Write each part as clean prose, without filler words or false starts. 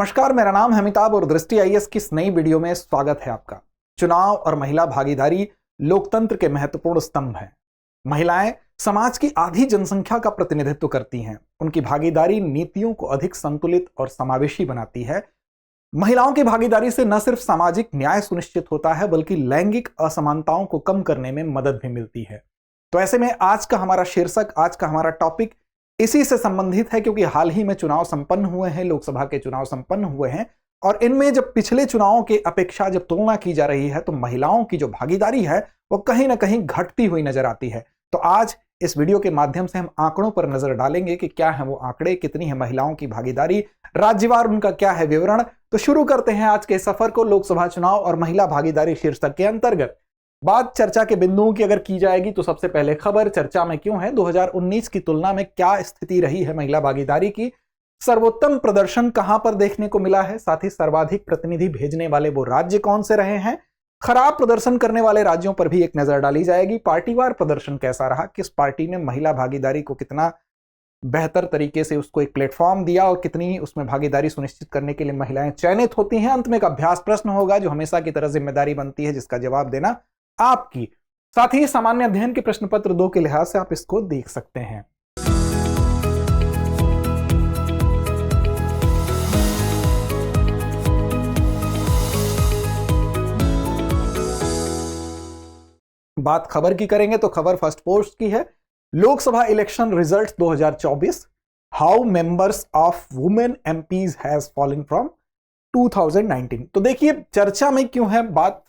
नमस्कार, मेरा नाम है अमिताभ और दृष्टि आईएएस की इस नई वीडियो में स्वागत है आपका। चुनाव और महिला भागीदारी लोकतंत्र के महत्वपूर्ण स्तंभ हैं। महिलाएं समाज की आधी जनसंख्या का प्रतिनिधित्व करती हैं। उनकी भागीदारी नीतियों को अधिक संतुलित और समावेशी बनाती है। महिलाओं की भागीदारी से न सिर्फ सामाजिक न्याय सुनिश्चित होता है बल्कि लैंगिक असमानताओं को कम करने में मदद भी मिलती है। तो ऐसे में आज का हमारा शीर्षक, आज का हमारा टॉपिक इसी से संबंधित है, क्योंकि हाल ही में चुनाव संपन्न हुए हैं, लोकसभा के चुनाव संपन्न हुए हैं और इनमें जब पिछले चुनावों की अपेक्षा जब तुलना की जा रही है तो महिलाओं की जो भागीदारी है वो कहीं ना कहीं घटती हुई नजर आती है। तो आज इस वीडियो के माध्यम से हम आंकड़ों पर नजर डालेंगे कि क्या है वो आंकड़े, कितनी है महिलाओं की भागीदारी, राज्यवार उनका क्या है विवरण। तो शुरू करते हैं आज के सफर को लोकसभा चुनाव और महिला भागीदारी शीर्षक के अंतर्गत। बात चर्चा के बिंदुओं की अगर की जाएगी तो सबसे पहले खबर चर्चा में क्यों है, 2019 की तुलना में क्या स्थिति रही है महिला भागीदारी की, सर्वोत्तम प्रदर्शन कहां पर देखने को मिला है, साथ ही सर्वाधिक प्रतिनिधि भेजने वाले वो राज्य कौन से रहे हैं, खराब प्रदर्शन करने वाले राज्यों पर भी एक नजर डाली जाएगी, पार्टीवार प्रदर्शन कैसा रहा, किस पार्टी ने महिला भागीदारी को कितना बेहतर तरीके से उसको एक प्लेटफॉर्म दिया और कितनी उसमें भागीदारी सुनिश्चित करने के लिए महिलाएं चयनित होती हैं। अंत में एक अभ्यास प्रश्न होगा जो हमेशा की तरह जिम्मेदारी बनती है, जिसका जवाब देना आपकी। साथ ही सामान्य अध्ययन के प्रश्न पत्र 2 के लिहाज से आप इसको देख सकते हैं। बात खबर की करेंगे तो खबर फर्स्ट पोस्ट की है, Lok Sabha election result 2024, how members of women MPs has falling from 2019। तो देखिए चर्चा में क्यों है, बात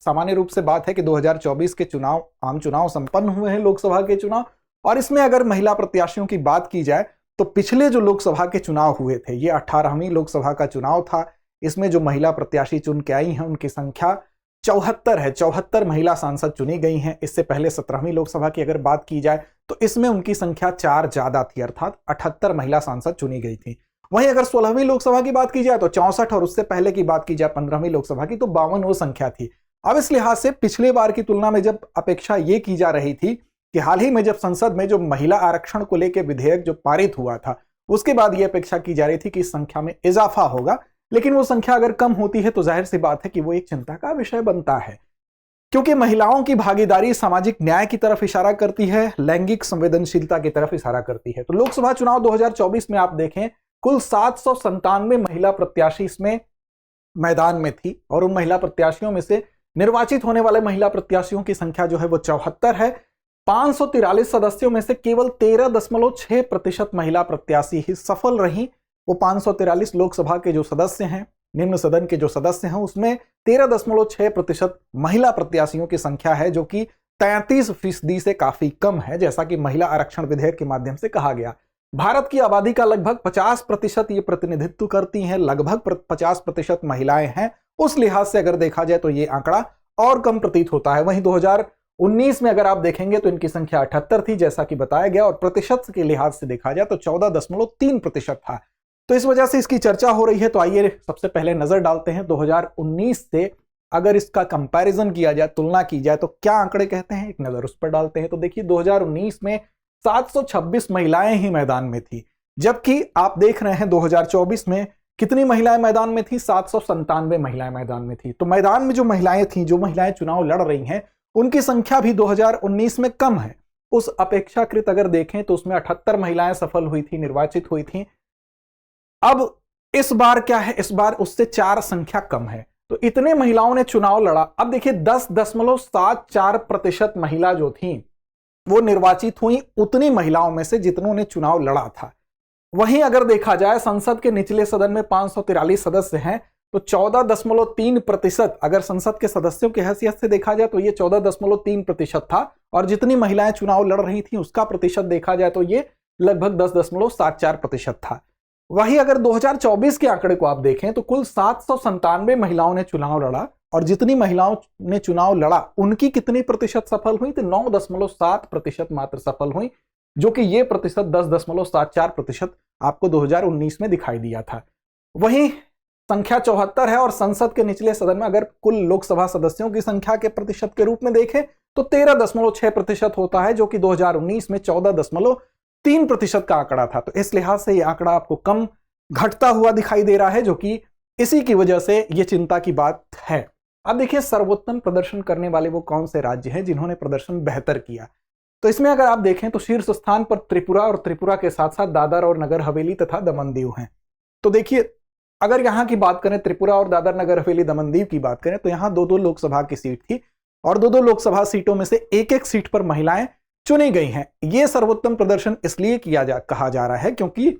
सामान्य रूप से बात है कि 2024 के चुनाव, आम चुनाव संपन्न हुए हैं, लोकसभा के चुनाव, और इसमें अगर महिला प्रत्याशियों की बात की जाए तो पिछले जो लोकसभा के चुनाव हुए थे, ये 18वीं लोकसभा का चुनाव था। इसमें जो महिला प्रत्याशी चुन के आई हैं उनकी संख्या 74 है, 74 महिला सांसद चुनी गई हैं। इससे पहले 17वीं लोकसभा की अगर बात की जाए तो इसमें उनकी संख्या 4 ज्यादा थी, अर्थात 78 महिला सांसद चुनी गई थी। वहीं अगर 16वीं लोकसभा की बात की जाए तो 64, और उससे पहले की बात की जाए 15वीं लोकसभा की तो 52 वो संख्या थी। अब इस लिहाज से पिछले बार की तुलना में जब अपेक्षा ये की जा रही थी कि हाल ही में जब संसद में जो महिला आरक्षण को लेकर विधेयक जो पारित हुआ था उसके बाद ये अपेक्षा की जा रही थी कि इस संख्या में इजाफा होगा, लेकिन वो संख्या अगर कम होती है तो जाहिर सी बात है कि वो एक चिंता का विषय बनता है, क्योंकि महिलाओं की भागीदारी सामाजिक न्याय की तरफ इशारा करती है, लैंगिक संवेदनशीलता की तरफ इशारा करती है। तो लोकसभा चुनाव 2024 में आप देखें कुल 797 महिला प्रत्याशी इसमें मैदान में थी और उन महिला प्रत्याशियों में से निर्वाचित होने वाले महिला प्रत्याशियों की संख्या जो है वो 74 है। 543 सदस्यों में से केवल 13.6% महिला प्रत्याशी ही सफल रही। वो 543 लोकसभा के जो सदस्य हैं, निम्न सदन के जो सदस्य हैं, उसमें 13.6% महिला प्रत्याशियों की संख्या है, जो कि 33% से काफी कम है, जैसा कि महिला आरक्षण विधेयक के माध्यम से कहा गया। भारत की आबादी का लगभग 50% ये प्रतिनिधित्व करती हैं, लगभग 50% महिलाएं हैं। उस लिहाज से अगर देखा जाए तो ये आंकड़ा और कम प्रतीत होता है। वहीं 2019 में अगर आप देखेंगे तो इनकी संख्या 78 थी, जैसा कि बताया गया, और प्रतिशत के लिहाज से देखा जाए तो 14.3% था। तो इस वजह से इसकी चर्चा हो रही है। तो आइए सबसे पहले नजर डालते हैं 2019 से अगर इसका कंपैरिजन किया जाए, तुलना की जाए तो क्या आंकड़े कहते हैं, एक नजर उस पर डालते हैं। तो देखिए 2019 में 726 महिलाएं ही मैदान में थी, जबकि आप देख रहे हैं 2024 में कितनी महिलाएं मैदान में थी, 797 महिलाएं मैदान में थी। तो मैदान में जो महिलाएं थी, जो महिलाएं चुनाव लड़ रही हैं, उनकी संख्या भी 2019 में कम है। उस अपेक्षाकृत अगर देखें तो उसमें 78 महिलाएं सफल हुई थी, निर्वाचित हुई थी। अब इस बार क्या है, इस बार उससे 4 संख्या कम है। तो इतने महिलाओं ने चुनाव लड़ा। अब देखिए 10.74% महिला जो थी वो निर्वाचित हुई उतनी महिलाओं में से जितनों ने चुनाव लड़ा था। वहीं अगर देखा जाए संसद के निचले सदन में 543 सदस्य हैं तो 14.3%, अगर संसद के सदस्यों की हैसियत से देखा जाए तो ये 14.3% था, और जितनी महिलाएं चुनाव लड़ रही थी उसका प्रतिशत देखा जाए तो ये लगभग 10.74% था। वहीं अगर 2024 के आंकड़े को आप देखें तो कुल 797 महिलाओं ने चुनाव लड़ा, और जितनी महिलाओं ने चुनाव लड़ा उनकी कितनी प्रतिशत सफल हुई, तो 9.7% मात्र सफल हुई, जो कि ये प्रतिशत 10.74% आपको 2019 में दिखाई दिया था। वहीं संख्या 74 है, और संसद के निचले सदन में अगर कुल लोकसभा सदस्यों की संख्या के प्रतिशत के रूप में देखें तो 13.6% होता है, जो कि 2019 में 14.3% का आंकड़ा था। तो इस लिहाज से ये आंकड़ा आपको कम घटता हुआ दिखाई दे रहा है, जो कि इसी की वजह से ये चिंता की बात है। अब देखिए सर्वोत्तम प्रदर्शन करने वाले वो कौन से राज्य हैं जिन्होंने प्रदर्शन बेहतर किया। तो इसमें अगर आप देखें तो शीर्ष स्थान पर त्रिपुरा और त्रिपुरा के साथ साथ दादर और नगर हवेली तथा दमन दीव हैं। तो देखिए अगर यहां की बात करें, त्रिपुरा और दादर नगर हवेली दमन दीव की बात करें, तो यहां दो दो लोकसभा की सीट थी और दो दो लोकसभा सीटों में से एक एक सीट पर महिलाएं चुनी गई हैं। यह सर्वोत्तम प्रदर्शन इसलिए कहा जा रहा है क्योंकि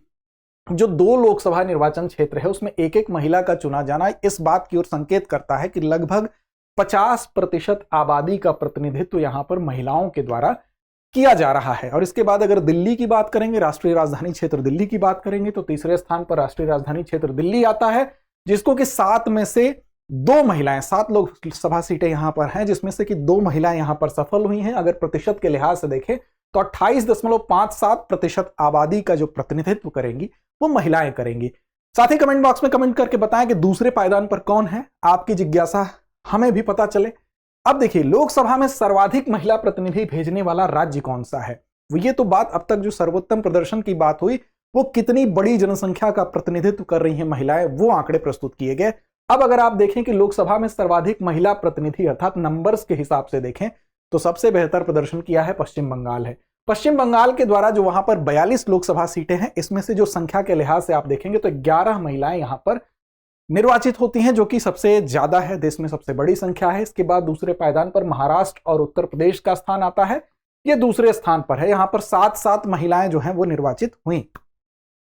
जो दो लोकसभा निर्वाचन क्षेत्र है उसमें एक एक महिला का चुना जाना इस बात की ओर संकेत करता है कि लगभग 50% आबादी का प्रतिनिधित्व यहां पर महिलाओं के द्वारा किया जा रहा है। और इसके बाद अगर दिल्ली की बात करेंगे, राष्ट्रीय राजधानी क्षेत्र दिल्ली की बात करेंगे, तो तीसरे स्थान पर राष्ट्रीय राजधानी क्षेत्र दिल्ली आता है, जिसको कि 7 में से 2 महिलाएं, 7 लोकसभा सीटें यहां पर हैं, जिसमें से कि 2 महिलाएं यहां पर सफल हुई हैं। अगर प्रतिशत के लिहाज से देखें तो 28.57% आबादी का जो प्रतिनिधित्व करेंगी वो महिलाएं करेंगी। साथ ही कमेंट बॉक्स में कमेंट करके बताएं कि दूसरे पायदान पर कौन है, आपकी जिज्ञासा हमें भी पता चले। अब देखिए लोकसभा में सर्वाधिक महिला प्रतिनिधि भेजने वाला राज्य कौन सा है। ये तो बात अब तक जो सर्वोत्तम प्रदर्शन की बात हुई, वो कितनी बड़ी जनसंख्या का प्रतिनिधित्व कर रही हैं महिलाएं, वो आंकड़े प्रस्तुत किए गए। अब अगर आप देखें कि लोकसभा में सर्वाधिक महिला प्रतिनिधि अर्थात नंबर्स के हिसाब से देखें तो सबसे बेहतर प्रदर्शन किया है पश्चिम बंगाल है। पश्चिम बंगाल के द्वारा जो वहां पर 42 लोकसभा सीटें हैं, इसमें से जो संख्या के लिहाज से आप देखेंगे तो 11 महिलाएं यहां पर निर्वाचित होती हैं, जो कि सबसे ज्यादा है, देश में सबसे बड़ी संख्या है। इसके बाद दूसरे पायदान पर महाराष्ट्र और उत्तर प्रदेश का स्थान आता है, यह दूसरे स्थान पर है, यहां पर 7 महिलाएं जो हैं वो निर्वाचित हुई।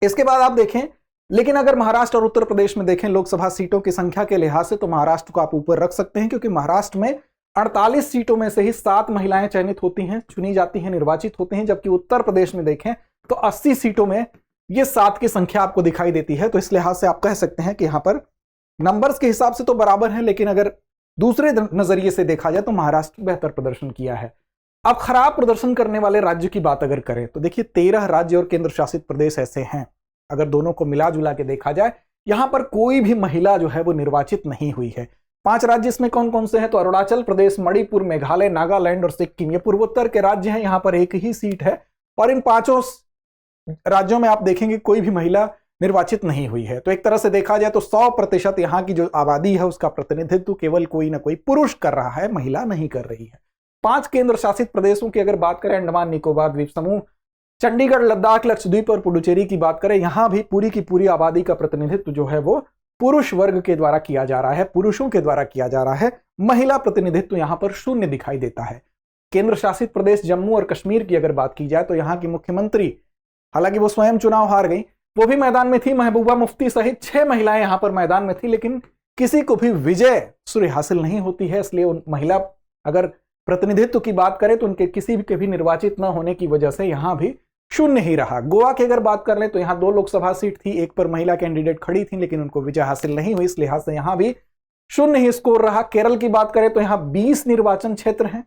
इसके बाद आप देखें, लेकिन अगर महाराष्ट्र और उत्तर प्रदेश में देखें लोकसभा सीटों की संख्या के लिहाज से, तो महाराष्ट्र को आप ऊपर रख सकते हैं, क्योंकि महाराष्ट्र में 48 सीटों में से ही 7 महिलाएं चयनित होती हैं, चुनी जाती हैं, निर्वाचित होती हैं, जबकि उत्तर प्रदेश में देखें तो 80 सीटों में ये 7 की संख्या आपको दिखाई देती है। तो इस लिहाज से आप कह सकते हैं कि यहां पर नंबर्स के हिसाब से तो बराबर है, लेकिन अगर दूसरे नजरिए से देखा जाए तो महाराष्ट्र बेहतर प्रदर्शन किया है। अब खराब प्रदर्शन करने वाले राज्य की बात अगर करें तो देखिए 13 राज्य और केंद्र शासित प्रदेश ऐसे हैं, अगर दोनों को मिला जुला के देखा जाए, यहां पर कोई भी महिला जो है वो निर्वाचित नहीं हुई है। 5 राज्य इसमें कौन कौन से हैं, तो अरुणाचल प्रदेश, मणिपुर, मेघालय, नागालैंड और सिक्किम, ये पूर्वोत्तर के राज्य हैं, यहां पर एक ही सीट है और इन 5 राज्यों में आप देखेंगे कोई भी महिला निर्वाचित नहीं हुई है। तो एक तरह से देखा जाए तो 100% यहां की जो आबादी है उसका प्रतिनिधित्व केवल कोई ना कोई पुरुष कर रहा है, महिला नहीं कर रही है। 5 केंद्र शासित प्रदेशों की अगर बात करें, अंडमान निकोबार द्वीप समूह, चंडीगढ़, लद्दाख, लक्षद्वीप और पुडुचेरी की बात करें, यहां भी पूरी की पूरी आबादी का प्रतिनिधित्व जो है वो पुरुष वर्ग के द्वारा किया जा रहा है, पुरुषों के द्वारा किया जा रहा है। महिला प्रतिनिधित्व यहां पर शून्य दिखाई देता है। केंद्र शासित प्रदेश जम्मू और कश्मीर की अगर बात की जाए तो यहां की मुख्यमंत्री, हालांकि वो स्वयं चुनाव हार गई, वो भी मैदान में थी, महबूबा मुफ्ती सहित 6 महिलाएं यहां पर मैदान में थी, लेकिन किसी को भी विजय सूर्य हासिल नहीं होती है। इसलिए उन महिला अगर प्रतिनिधित्व की बात करें तो उनके किसी भी कभी निर्वाचित न होने की वजह से यहां भी शून्य ही रहा। गोवा की अगर बात कर लें तो यहां 2 लोकसभा सीट थी, एक पर महिला कैंडिडेट खड़ी थी लेकिन उनको विजय हासिल नहीं हुई, इस लिहाज से यहां भी शून्य ही स्कोर रहा। केरल की बात करें तो यहां 20 निर्वाचन क्षेत्र हैं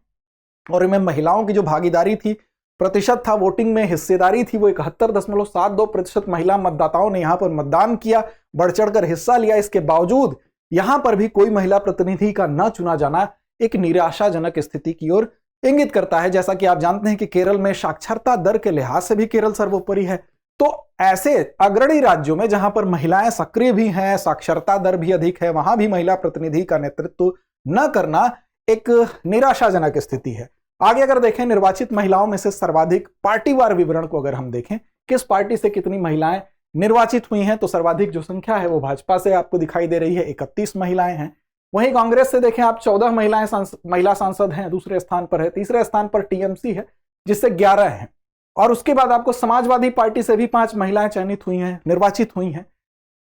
और इनमें महिलाओं की जो भागीदारी थी, प्रतिशत था, वोटिंग में हिस्सेदारी थी, वो 71.72% महिला मतदाताओं ने यहां पर मतदान किया, बढ़ चढ़कर हिस्सा लिया। इसके बावजूद यहां पर भी कोई महिला प्रतिनिधि का न चुना जाना एक निराशाजनक स्थिति की ओर इंगित करता है। जैसा कि आप जानते हैं कि केरल में साक्षरता दर के लिहाज से भी केरल सर्वोपरि है। तो ऐसे अग्रणी राज्यों में जहां पर महिलाएं सक्रिय भी हैं, साक्षरता दर भी अधिक है, वहां भी महिला प्रतिनिधि का नेतृत्व न करना एक निराशाजनक स्थिति है। आगे अगर देखें निर्वाचित महिलाओं में से सर्वाधिक पार्टीवार विवरण को अगर हम देखें, किस पार्टी से कितनी महिलाएं निर्वाचित हुई हैं, तो सर्वाधिक जो संख्या है वो भाजपा से आपको दिखाई दे रही है, 31 महिलाएं हैं। वहीं कांग्रेस से देखें आप 14 महिला सांसद हैं, दूसरे स्थान पर है। तीसरे स्थान पर टीएमसी है जिससे 11 हैं। और उसके बाद आपको समाजवादी पार्टी से भी 5 महिलाएं चयनित हुई हैं, निर्वाचित हुई हैं,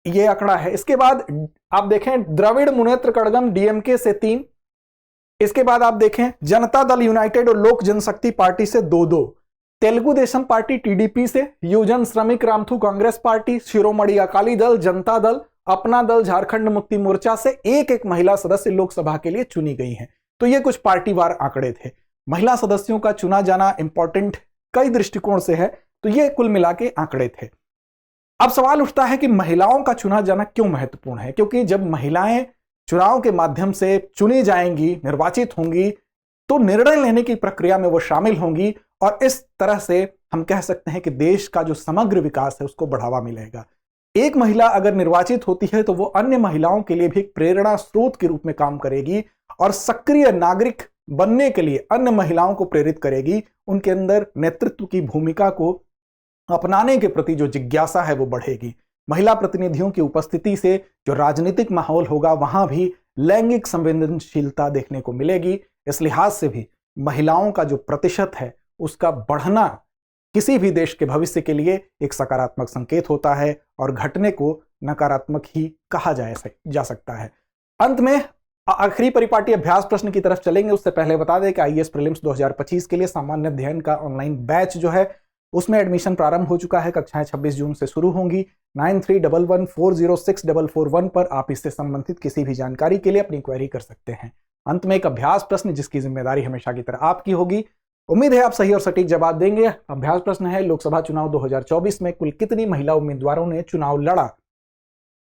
ये आंकड़ा है। इसके बाद आप देखें द्रविड़ मुनेत्र कड़गम डीएमके से 3। इसके बाद आप देखें जनता दल यूनाइटेड और लोक जनशक्ति पार्टी से 2-2, तेलुगु देशम पार्टी टीडीपी से, युवजन श्रमिक रामथू कांग्रेस पार्टी, शिरोमणि अकाली दल, जनता दल, अपना दल, झारखंड मुक्ति मोर्चा से एक महिला सदस्य लोकसभा के लिए चुनी गई हैं। तो ये कुछ पार्टीवार आंकड़े थे। महिला सदस्यों का चुना जाना इंपॉर्टेंट कई दृष्टिकोण से है, तो ये कुल मिला के आंकड़े थे। अब सवाल उठता है कि महिलाओं का चुना जाना क्यों महत्वपूर्ण है, क्योंकि जब महिलाएं चुनाव के माध्यम से चुनी जाएंगी, निर्वाचित होंगी, तो निर्णय लेने की प्रक्रिया में वो शामिल होंगी और इस तरह से हम कह सकते हैं कि देश का जो समग्र विकास है उसको बढ़ावा मिलेगा। एक महिला अगर निर्वाचित होती है तो वो अन्य महिलाओं के लिए भी एक प्रेरणा स्रोत के रूप में काम करेगी और सक्रिय नागरिक बनने के लिए अन्य महिलाओं को प्रेरित करेगी। उनके अंदर नेतृत्व की भूमिका को अपनाने के प्रति जो जिज्ञासा है वो बढ़ेगी। महिला प्रतिनिधियों की उपस्थिति से जो राजनीतिक माहौल होगा वहां भी लैंगिक संवेदनशीलता देखने को मिलेगी। इस लिहाज से भी महिलाओं का जो प्रतिशत है उसका बढ़ना किसी भी देश के भविष्य के लिए एक सकारात्मक संकेत होता है और घटने को नकारात्मक ही कहा जा सकता है। अंत में आखिरी परिपाटी अभ्यास प्रश्न की तरफ चलेंगे। उससे पहले बता दें कि आईएएस प्रीलिम्स 2025 के लिए सामान्य अध्ययन का ऑनलाइन बैच जो है उसमें एडमिशन प्रारंभ हो चुका है। कक्षाएं 26 जून से शुरू होंगी। 9311406441 पर आप इससे संबंधित किसी भी जानकारी के लिए अपनी क्वेरी कर सकते हैं। अंत में एक अभ्यास प्रश्न जिसकी जिम्मेदारी हमेशा की तरह आपकी होगी। उम्मीद है आप सही और सटीक जवाब देंगे। अभ्यास प्रश्न है, लोकसभा चुनाव 2024 में कुल कितनी महिला उम्मीदवारों ने चुनाव लड़ा?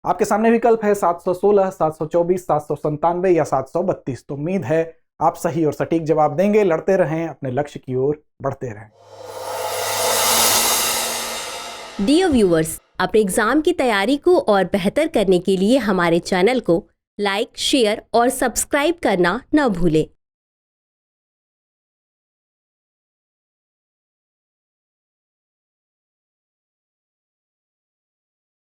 आपके सामने विकल्प है 716, 724, 797 या 732। तो उम्मीद है आप सही और सटीक जवाब देंगे। लड़ते रहें, अपने लक्ष्य की ओर बढ़ते रहें। डियर व्यूअर्स, अपने एग्जाम की तैयारी को और बेहतर करने के लिए हमारे चैनल को लाइक, शेयर और सब्सक्राइब करना न भूलें।